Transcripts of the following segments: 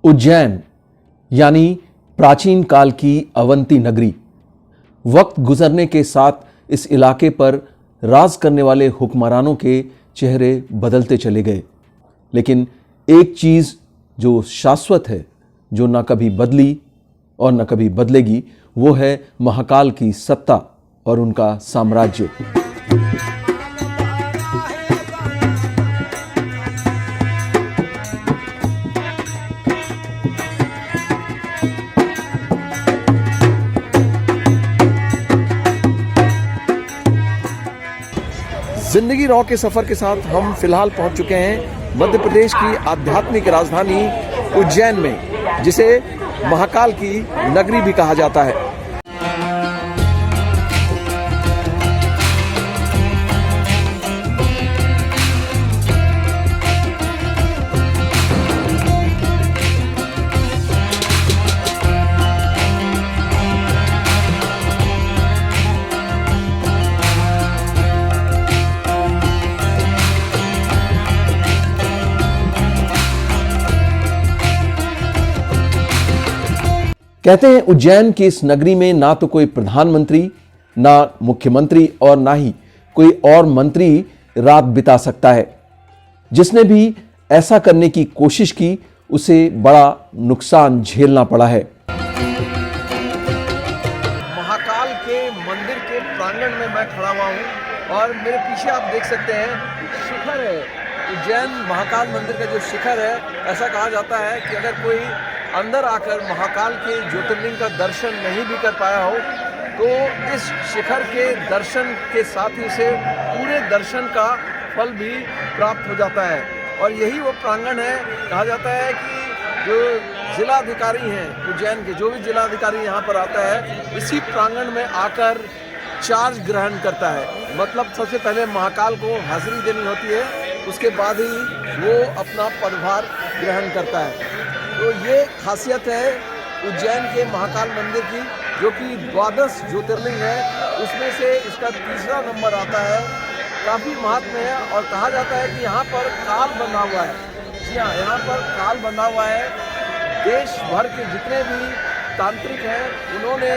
उज्जैन यानी प्राचीन काल की अवंती नगरी। वक्त गुजरने के साथ इस इलाके पर राज करने वाले हुक्मरानों के चेहरे बदलते चले गए, लेकिन एक चीज़ जो शाश्वत है, जो न कभी बदली और न कभी बदलेगी, वो है महाकाल की सत्ता और उनका साम्राज्य। जिंदगी रॉ के सफर के साथ हम फिलहाल पहुंच चुके हैं मध्य प्रदेश की आध्यात्मिक राजधानी उज्जैन में, जिसे महाकाल की नगरी भी कहा जाता है। कहते हैं उज्जैन की इस नगरी में ना तो कोई प्रधानमंत्री, ना मुख्यमंत्री और ना ही कोई और मंत्री रात बिता सकता है। जिसने भी ऐसा करने की कोशिश की उसे बड़ा नुकसान झेलना पड़ा है। महाकाल के मंदिर के प्रांगण में मैं खड़ा हुआ हूँ और मेरे पीछे आप देख सकते हैं शिखर है। उज्जैन महाकाल मंदिर का जो शिखर है, ऐसा कहा जाता है कि अगर कोई अंदर आकर महाकाल के ज्योतिर्लिंग का दर्शन नहीं भी कर पाया हो तो इस शिखर के दर्शन के साथ ही उसे पूरे दर्शन का फल भी प्राप्त हो जाता है। और यही वो प्रांगण है। कहा जाता है कि जो जिलाधिकारी हैं उज्जैन के, जो भी जिलाधिकारी यहाँ पर आता है, इसी प्रांगण में आकर चार्ज ग्रहण करता है। मतलब सबसे पहले महाकाल को हाजिरी देनी होती है, उसके बाद ही वो अपना पदभार ग्रहण करता है। तो ये खासियत है उज्जैन के महाकाल मंदिर की, जो कि 12 ज्योतिर्लिंग है, उसमें से इसका तीसरा नंबर आता है। काफ़ी महात्म्य है और कहा जाता है कि यहाँ पर काल बंधा हुआ है। जी हाँ, यहाँ पर काल बंधा हुआ है। देश भर के जितने भी तांत्रिक हैं उन्होंने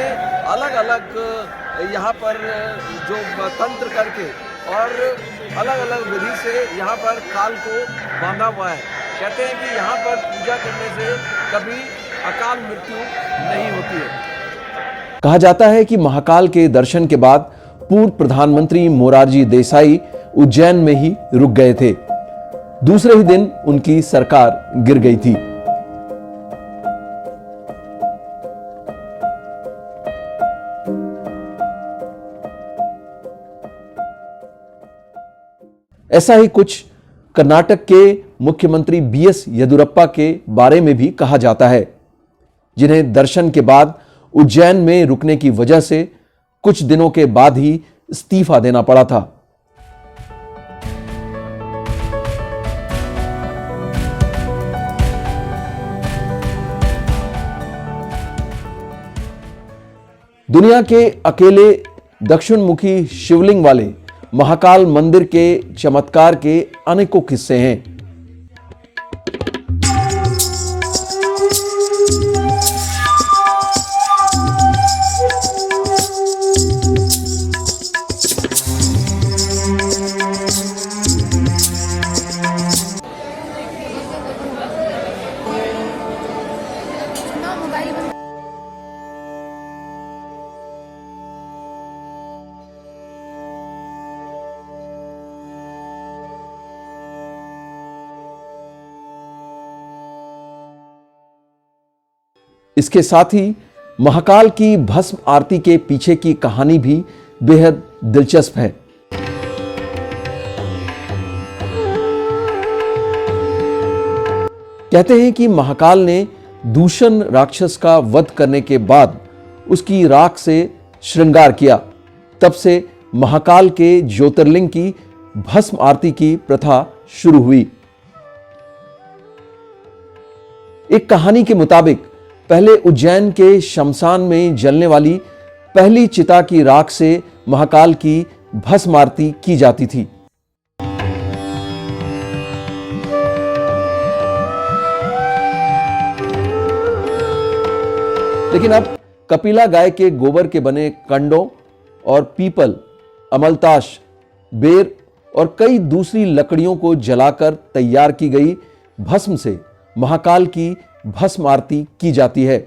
अलग अलग यहाँ पर जो तंत्र करके और अलग अलग विधि से यहाँ पर काल को बांधा हुआ है। कहते हैं कि यहाँ पर पूजा करने से कभी अकाल मृत्यु नहीं होती है। कहा जाता है कि महाकाल के दर्शन के बाद पूर्व प्रधानमंत्री मोरारजी देसाई उज्जैन में ही रुक गए थे। दूसरे ही दिन उनकी सरकार गिर गई थी। ऐसा ही कुछ कर्नाटक के मुख्यमंत्री बीएस येदियुरप्पा के बारे में भी कहा जाता है, जिन्हें दर्शन के बाद उज्जैन में रुकने की वजह से कुछ दिनों के बाद ही इस्तीफा देना पड़ा था। दुनिया के अकेले दक्षिणमुखी शिवलिंग वाले महाकाल मंदिर के चमत्कार के अनेकों किस्से हैं। इसके साथ ही महाकाल की भस्म आरती के पीछे की कहानी भी बेहद दिलचस्प है। कहते हैं कि महाकाल ने दूषण राक्षस का वध करने के बाद उसकी राख से श्रृंगार किया। तब से महाकाल के ज्योतिर्लिंग की भस्म आरती की प्रथा शुरू हुई। एक कहानी के मुताबिक पहले उज्जैन के शमशान में जलने वाली पहली चिता की राख से महाकाल की भस्म आरती की जाती थी। लेकिन अब कपिला गाय के गोबर के बने कंडों और पीपल, अमलताश, बेर और कई दूसरी लकड़ियों को जलाकर तैयार की गई भस्म से महाकाल की भस्म आरती की जाती है।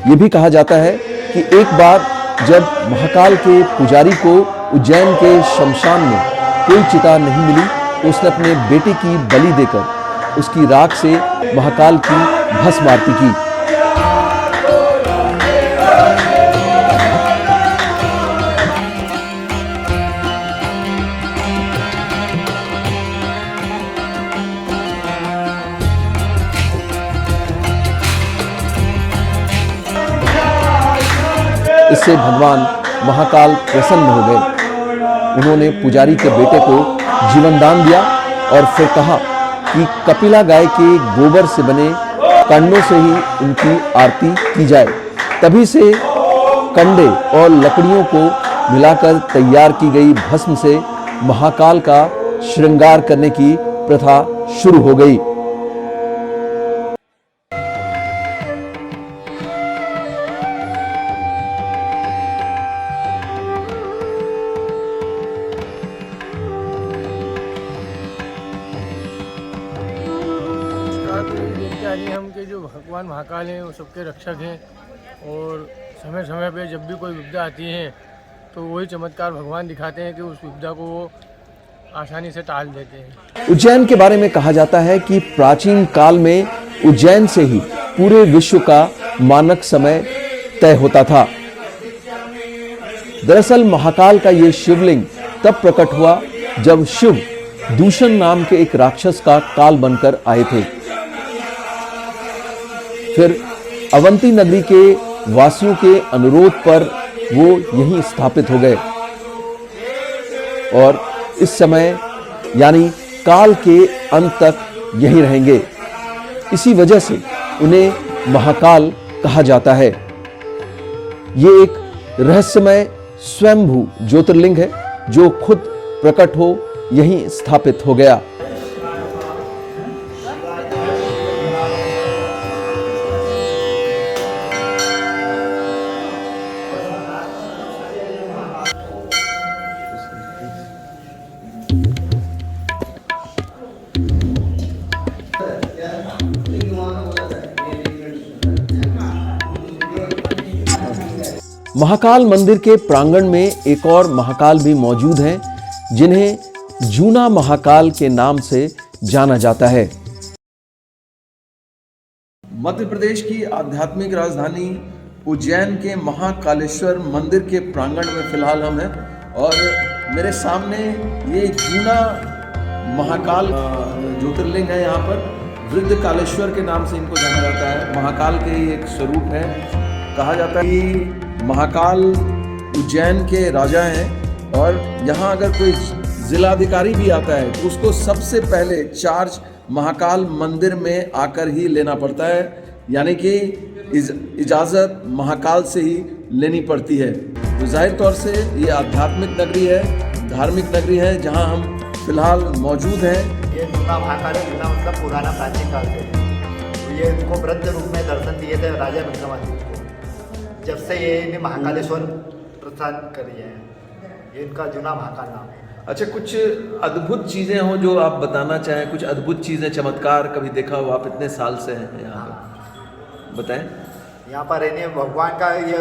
यह भी कहा जाता है कि एक बार जब महाकाल के पुजारी को उज्जैन के शमशान में कोई चिता नहीं मिली तो उसने अपने बेटे की बलि देकर उसकी राख से महाकाल की भस्म आरती की। इससे भगवान महाकाल प्रसन्न हो गए। उन्होंने पुजारी के बेटे को जीवन दान दिया और फिर कहा कि कपिला गाय के गोबर से बने कंडों से ही उनकी आरती की जाए। तभी से कंडे और लकड़ियों को मिलाकर तैयार की गई भस्म से महाकाल का श्रृंगार करने की प्रथा शुरू हो गई। देखते आ रही है हम कि जो भगवान महाकाल हैं वो सबके रक्षक हैं और समय समय पे जब भी कोई विपदा आती है तो वही चमत्कार भगवान दिखाते हैं कि उस विपदा को वो आसानी से टाल देते हैं। उज्जैन के बारे में कहा जाता है कि प्राचीन काल में उज्जैन से ही पूरे विश्व का मानक समय तय होता था। दरअसल महाकाल का ये शिवलिंग तब प्रकट हुआ जब शिव दूषण नाम के एक राक्षस का काल बनकर आए थे। फिर अवंती नगरी के वासियों के अनुरोध पर वो यहीं स्थापित हो गए और इस समय यानी काल के अंत तक यहीं रहेंगे। इसी वजह से उन्हें महाकाल कहा जाता है। ये एक रहस्यमय स्वयंभू ज्योतिर्लिंग है जो खुद प्रकट हो यहीं स्थापित हो गया। महाकाल मंदिर के प्रांगण में एक और महाकाल भी मौजूद हैं जिन्हें जूना महाकाल के नाम से जाना जाता है। मध्य प्रदेश की आध्यात्मिक राजधानी उज्जैन के महाकालेश्वर मंदिर के प्रांगण में फिलहाल हम हैं और मेरे सामने ये जूना महाकाल ज्योतिर्लिंग है। यहाँ पर वृद्ध कालेश्वर के नाम से इनको जाना जाता है। महाकाल के एक स्वरूप है। कहा जाता है कि महाकाल उज्जैन के राजा हैं और यहाँ अगर कोई जिलाधिकारी भी आता है तो उसको सबसे पहले चार्ज महाकाल मंदिर में आकर ही लेना पड़ता है, यानी कि इजाज़त महाकाल से ही लेनी पड़ती है। तो जाहिर तौर से ये आध्यात्मिक नगरी है, धार्मिक नगरी है जहाँ हम फिलहाल मौजूद हैं। ये जूना महाकाल है। जूना मतलब पुराना प्राचीन काल से। तो ये इनको वृद्ध रूप में दर्शन दिए थे राजा विक्रमादित्य को। जब से ये इन्हें महाकालेश्वर प्रस्थान करी है, ये इनका जूना महाकाल नाम है। अच्छा, कुछ अद्भुत चीज़ें हो जो आप बताना चाहें, कुछ अद्भुत चीज़ें, चमत्कार कभी देखा हो? आप इतने साल से हैं यहाँ पर, बताएं। यहाँ पर इन्हें भगवान का ये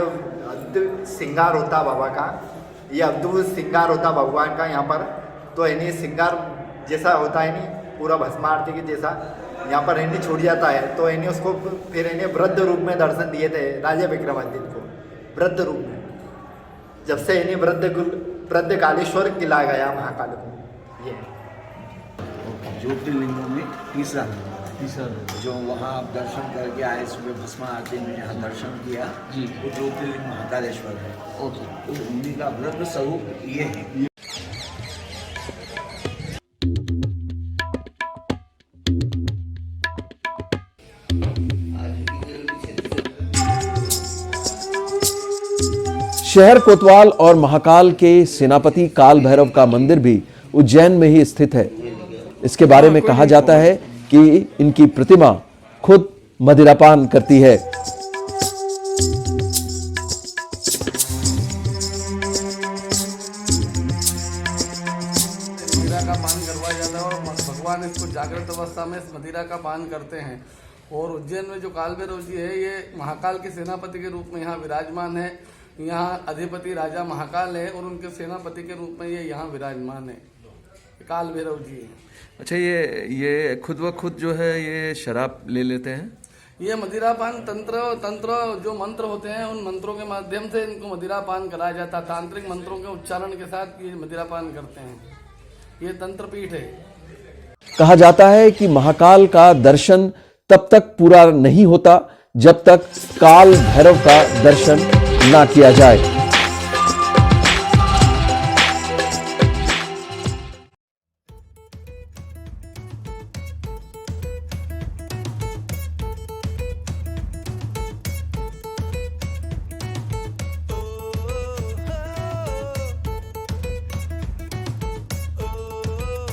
अद्भुत श्रृंगार होता बाबा का, ये अद्भुत श्रृंगार होता भगवान का यहाँ पर। तो इन्हें श्रृंगार जैसा होता है नहीं, पूरा भस्म आरती के जैसा यहाँ पर इन्हें छूट जाता है। तो इन्हें उसको फिर इन्हें वृद्ध रूप में दर्शन दिए थे राजा विक्रमादित्य को, वृद्ध रूप में। जब से इन्हें वृद्ध कालेश्वर किला गया महाकाल को। ये ज्योतिर्लिंगों में तीसरा जो वहाँ आप दर्शन करके आए, सुबह भस्म आरती में यहाँ दर्शन किया जी, वो ज्योतिर्लिंग महाकालेश्वर है। ओके, तो उन्हीं का वृद्ध स्वरूप ये है। शहर कोतवाल और महाकाल के सेनापति काल भैरव का मंदिर भी उज्जैन में ही स्थित है। इसके बारे में कहा जाता है कि इनकी प्रतिमा खुद मदिरापान करती है। मदिरा का पान करवाया जाता है और भगवान इसको जागृत अवस्था में इस मदिरा का पान करते हैं। और उज्जैन में जो काल भैरव जी है, ये महाकाल के सेनापति के रूप में यहाँ विराजमान है। यहाँ अधिपति राजा महाकाल है और उनके सेनापति के रूप में ये यहाँ विराजमान है, काल भैरव जी है। अच्छा, ये खुद व खुद जो है ये शराब ले लेते हैं? ये मदिरापान तंत्र जो मंत्र होते हैं, उन मंत्रों के माध्यम से इनको मदिरापान कराया जाता है। तांत्रिक मंत्रों के उच्चारण के साथ ये मदिरापान करते हैं। ये तंत्र पीठ है। कहा जाता है कि महाकाल का दर्शन तब तक पूरा नहीं होता जब तक काल भैरव का दर्शन ना किया जाए।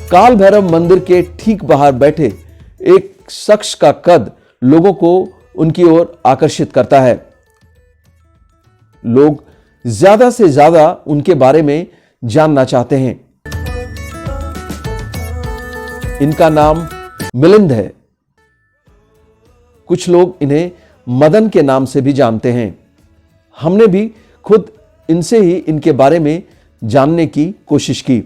काल भैरव मंदिर के ठीक बाहर बैठे एक शख्स का कद लोगों को उनकी ओर आकर्षित करता है। लोग ज्यादा से ज्यादा उनके बारे में जानना चाहते हैं। इनका नाम मिलिंद है। कुछ लोग इन्हें मदन के नाम से भी जानते हैं। हमने भी खुद इनसे ही इनके बारे में जानने की कोशिश की।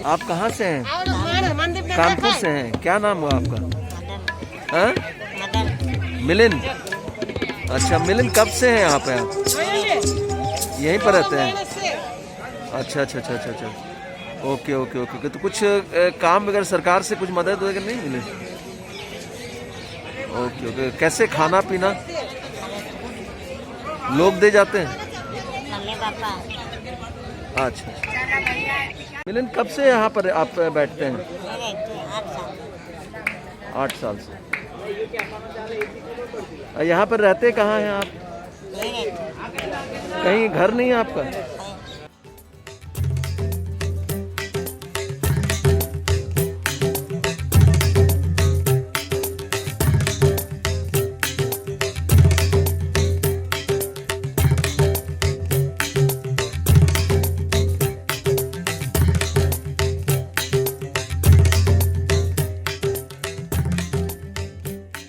आप कहाँ से हैं? कानपुर से हैं। क्या नाम हुआ आपका? हाँ? मिलिंद। अच्छा, मिलिंद कब से हैं यहाँ पे आप? यहीं पर रहते हैं? अच्छा। ओके। तो कुछ काम वगैरह सरकार से कुछ मदद वगैरह नहीं मिले? ओके। कैसे खाना पीना लोग दे जाते हैं? अच्छा। मिलिंद कब से यहाँ पर आप बैठते हैं? 8 साल से। यहाँ पर रहते कहाँ हैं आप? कहीं घर नहीं है आपका?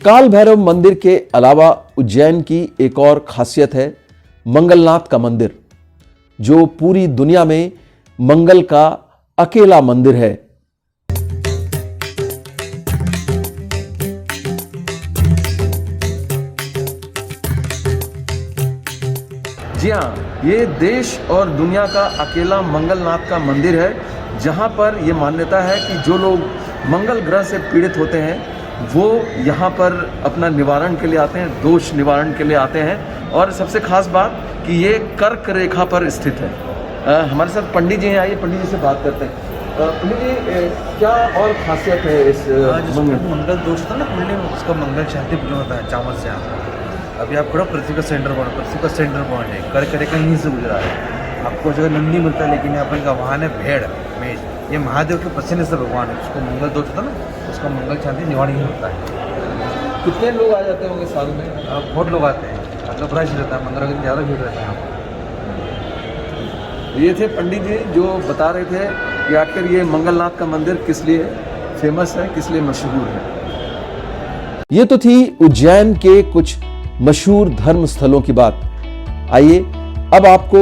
काल भैरव मंदिर के अलावा उज्जैन की एक और खासियत है मंगलनाथ का मंदिर, जो पूरी दुनिया में मंगल का अकेला मंदिर है। जी हाँ, ये देश और दुनिया का अकेला मंगलनाथ का मंदिर है, जहां पर यह मान्यता है कि जो लोग मंगल ग्रह से पीड़ित होते हैं वो यहाँ पर अपना निवारण के लिए आते हैं, दोष निवारण के लिए आते हैं। और सबसे खास बात कि ये कर्क रेखा पर स्थित है। हमारे साथ पंडित जी हैं, आइए पंडित जी से बात करते हैं। पंडित जी, क्या और खासियत है इस मंगल दोष होता है ना कुंडली में, उसका मंगल शांति पूजन होता है चावल से। अभी आप खड़ा पृथ्वी का सेंटर पॉइंट है, कर्क रेखा यहीं से गुजरा है। आपको जगह नंदी मिलता है, लेकिन अपन का वाहन है भेड़ मेष। ये महादेव के पसीने से भगवान है। उसको मंगल दोष होता है ना, उसका मंगल शांति निवारण ही होता है। कितने लोग आ जाते होंगे साल में? बहुत लोग आते हैं, मतलब बड़ा ही रहता है, मंगल के ज़्यादा भीड़ रहता है यहाँ पर। ये थे पंडित जी जो बता रहे थे कि आखिर ये मंगलनाथ का मंदिर किस लिए फेमस है, किस लिए मशहूर है। ये तो थी उज्जैन के कुछ मशहूर धर्म स्थलों की बात। आइए अब आपको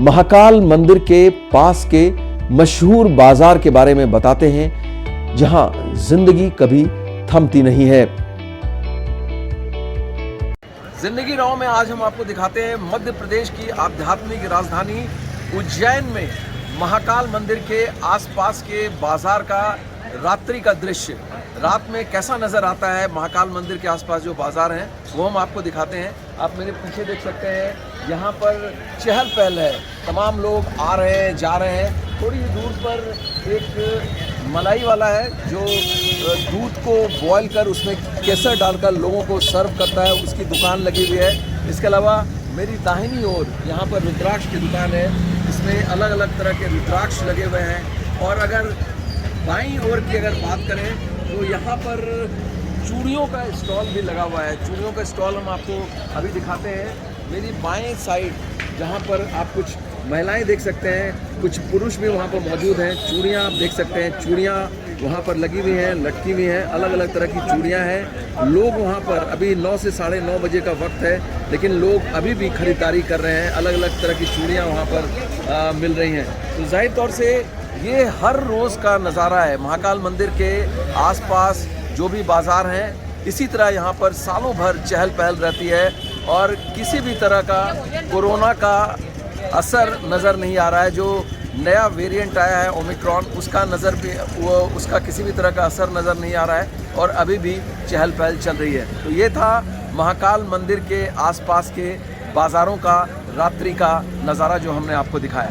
महाकाल मंदिर के पास के मशहूर बाजार के बारे में बताते हैं, जहां जिंदगी कभी थमती नहीं है। जिंदगी राव में आज हम आपको दिखाते हैं मध्य प्रदेश की आध्यात्मिक राजधानी उज्जैन में महाकाल मंदिर के आसपास के बाजार का रात्रि का दृश्य। रात में कैसा नज़र आता है महाकाल मंदिर के आसपास जो बाजार हैं, वो हम आपको दिखाते हैं। आप मेरे पीछे देख सकते हैं, यहाँ पर चहल पहल है, तमाम लोग आ रहे हैं जा रहे हैं। थोड़ी दूर पर एक मलाई वाला है जो दूध को बॉयल कर उसमें केसर डालकर लोगों को सर्व करता है, उसकी दुकान लगी हुई है। इसके अलावा मेरी दाहिनी ओर यहाँ पर रुद्राक्ष की दुकान है, इसमें अलग अलग तरह के रुद्राक्ष लगे हुए हैं। और अगर बाईं ओर की अगर बात करें तो यहाँ पर चूड़ियों का स्टॉल भी लगा हुआ है। चूड़ियों का स्टॉल हम आपको अभी दिखाते हैं। मेरी बाएं साइड जहाँ पर आप कुछ महिलाएं देख सकते हैं, कुछ पुरुष भी वहाँ पर मौजूद हैं। चूड़ियाँ आप देख सकते हैं, चूड़ियाँ वहाँ पर लगी हुई हैं, लटकी हुई हैं, अलग अलग तरह की चूड़ियाँ हैं। लोग वहाँ पर अभी 9 से 9:30 बजे का वक्त है, लेकिन लोग अभी भी खरीदारी कर रहे हैं। अलग अलग तरह की चूड़ियाँ वहाँ पर मिल रही हैं। तो जाहिर तौर से ये हर रोज़ का नज़ारा है। महाकाल मंदिर के आसपास जो भी बाज़ार हैं, इसी तरह यहाँ पर सालों भर चहल पहल रहती है और किसी भी तरह का कोरोना का असर नज़र नहीं आ रहा है। जो नया वेरिएंट आया है ओमिक्रॉन, उसका किसी भी तरह का असर नज़र नहीं आ रहा है और अभी भी चहल पहल चल रही है। तो ये था महाकाल मंदिर के आसपास के बाज़ारों का रात्रि का नज़ारा जो हमने आपको दिखाया।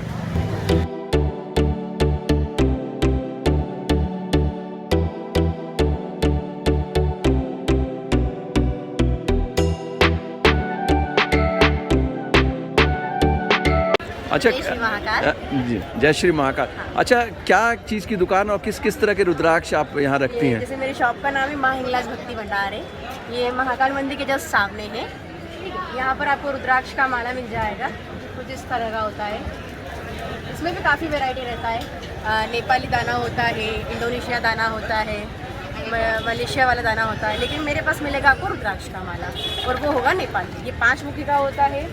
अच्छा, जय श्री महाकाल। जी, जय श्री महाकाल। अच्छा, क्या चीज़ की दुकान और किस किस तरह के रुद्राक्ष आप यहाँ रखती हैं? जैसे मेरी शॉप का नाम है माँ हिंगलाज भक्ति भंडार है। ये महाकाल मंदिर के जस्ट सामने है। ठीक है, यहाँ पर आपको रुद्राक्ष का माला मिल जाएगा, कुछ इस तरह का होता है। इसमें भी काफ़ी वैरायटी रहता है। नेपाली दाना होता है, इंडोनेशिया दाना होता है, मलेशिया वाला दाना होता है, लेकिन मेरे पास मिलेगा आपको रुद्राक्ष का माला और वो होगा नेपाली। ये 5 मुखी का होता है,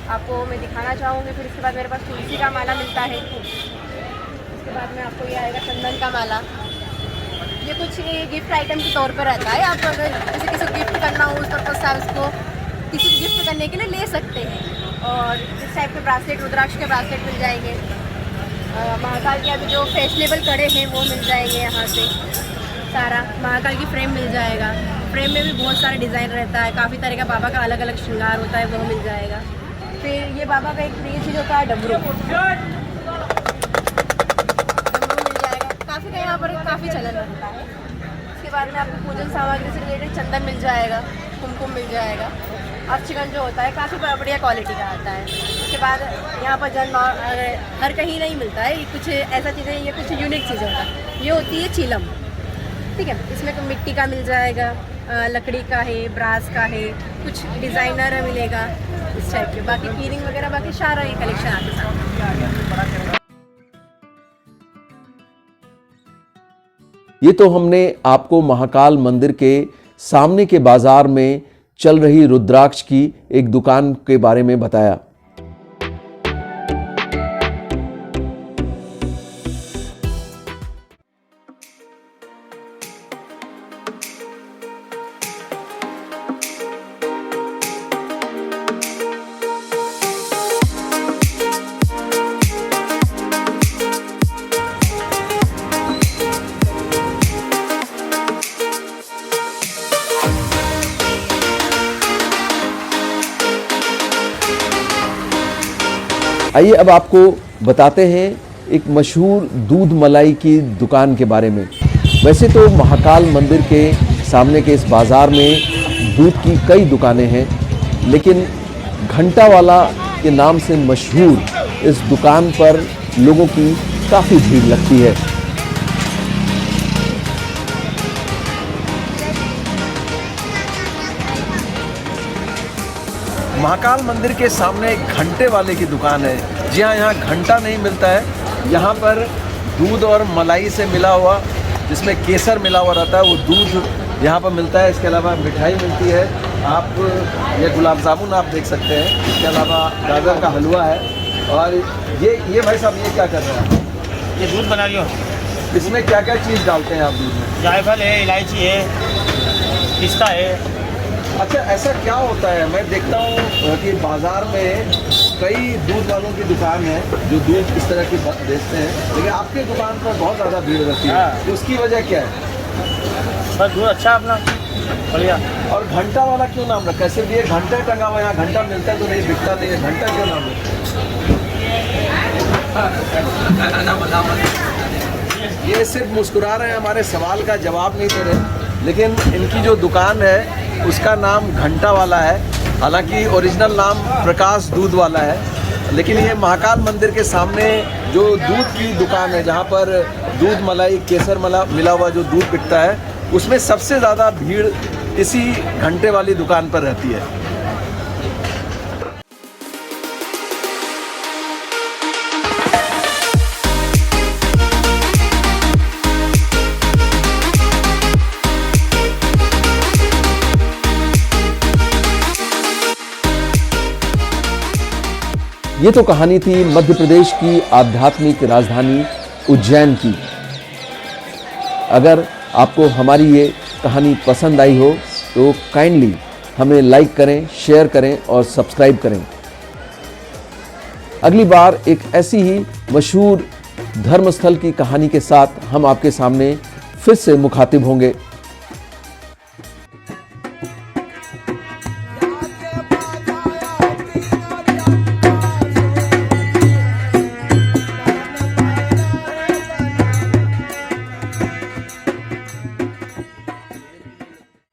आपको मैं दिखाना चाहूँगी। फिर इसके बाद मेरे पास तुलसी का माला मिलता है। उसके बाद में आपको ये आएगा चंदन का माला। ये कुछ गिफ्ट आइटम के तौर पर रहता है। आप अगर जैसे किसी को गिफ्ट करना हो उस पर्पज से आप इसको किसी को गिफ्ट करने के लिए ले सकते हैं। और इस टाइप के ब्रासलेट, रुद्राक्ष के ब्रासलेट मिल जाएंगे। महाकाल के अभी जो फैशनेबल कड़े हैं वो मिल जाएंगे यहाँ से। सारा महाकाल की फ्रेम मिल जाएगा। फ्रेम में भी बहुत सारे डिज़ाइन रहता है, काफ़ी तरह का बाबा का अलग अलग श्रृंगार होता है, वो मिल जाएगा। फिर ये बाबा का एक प्रिय चीज़ होता है डमरू मिल जाएगा। काफ़ी का यहाँ पर काफ़ी चलन रहता है। उसके बाद में आपको पूजन सामग्री से रिलेटेड चंदन मिल जाएगा, कुमकुम मिल जाएगा। अक्षगन जो होता है काफ़ी बढ़िया क्वालिटी का आता है। उसके बाद यहाँ पर हर कहीं नहीं मिलता है, ये कुछ ऐसा चीज़ें, ये कुछ यूनिक चीज़ होता है। ये होती है चीलम। ठीक है, इसमें तो मिट्टी का मिल जाएगा, लकड़ी का है, ब्रास का है, कुछ डिज़ाइनर मिलेगा इस टाइप के। बाकी कीरिंग वगैरह बाकी सारा ये कलेक्शन आपके साथ। ये तो हमने आपको महाकाल मंदिर के सामने के बाजार में चल रही रुद्राक्ष की एक दुकान के बारे में बताया। आइए अब आपको बताते हैं एक मशहूर दूध मलाई की दुकान के बारे में। वैसे तो महाकाल मंदिर के सामने के इस बाज़ार में दूध की कई दुकानें हैं, लेकिन घंटा वाला के नाम से मशहूर इस दुकान पर लोगों की काफ़ी भीड़ लगती है। महाकाल मंदिर के सामने एक घंटे वाले की दुकान है। जी हाँ, यहाँ घंटा नहीं मिलता है, यहाँ पर दूध और मलाई से मिला हुआ, जिसमें केसर मिला हुआ रहता है, वो दूध यहाँ पर मिलता है। इसके अलावा मिठाई मिलती है। आप ये गुलाब जामुन आप देख सकते हैं। इसके अलावा गाजर का हलवा है। और ये भाई साहब ये क्या कर रहे हैं? ये दूध बना लियो। इसमें क्या क्या चीज़ डालते हैं आप दूध में? जायफल है, इलायची है, पिस्ता है। अच्छा, ऐसा क्या होता है, मैं देखता हूँ कि बाज़ार में कई दूध वालों की दुकान है जो दूध इस तरह की बेचते हैं, लेकिन आपके दुकान पर बहुत ज़्यादा भीड़ रहती है। तो उसकी वजह क्या है? बस दूध अच्छा अपना बढ़िया। और घंटा वाला क्यों नाम रखा है? सिर्फ ये घंटा टंगा हुआ, यहाँ घंटा मिलता है तो नहीं, बिकता नहीं है, घंटा क्यों नाम रखा? ये सिर्फ मुस्कुरा रहे हैं, हमारे सवाल का जवाब नहीं दे रहे। लेकिन इनकी जो दुकान है उसका नाम घंटा वाला है। हालांकि ओरिजिनल नाम प्रकाश दूध वाला है, लेकिन ये महाकाल मंदिर के सामने जो दूध की दुकान है, जहाँ पर दूध मलाई केसर मिला हुआ जो दूध बिकता है, उसमें सबसे ज़्यादा भीड़ इसी घंटे वाली दुकान पर रहती है। ये तो कहानी थी मध्य प्रदेश की आध्यात्मिक राजधानी उज्जैन की। अगर आपको हमारी ये कहानी पसंद आई हो तो काइंडली हमें लाइक करें, शेयर करें और सब्सक्राइब करें। अगली बार एक ऐसी ही मशहूर धर्मस्थल की कहानी के साथ हम आपके सामने फिर से मुखातिब होंगे।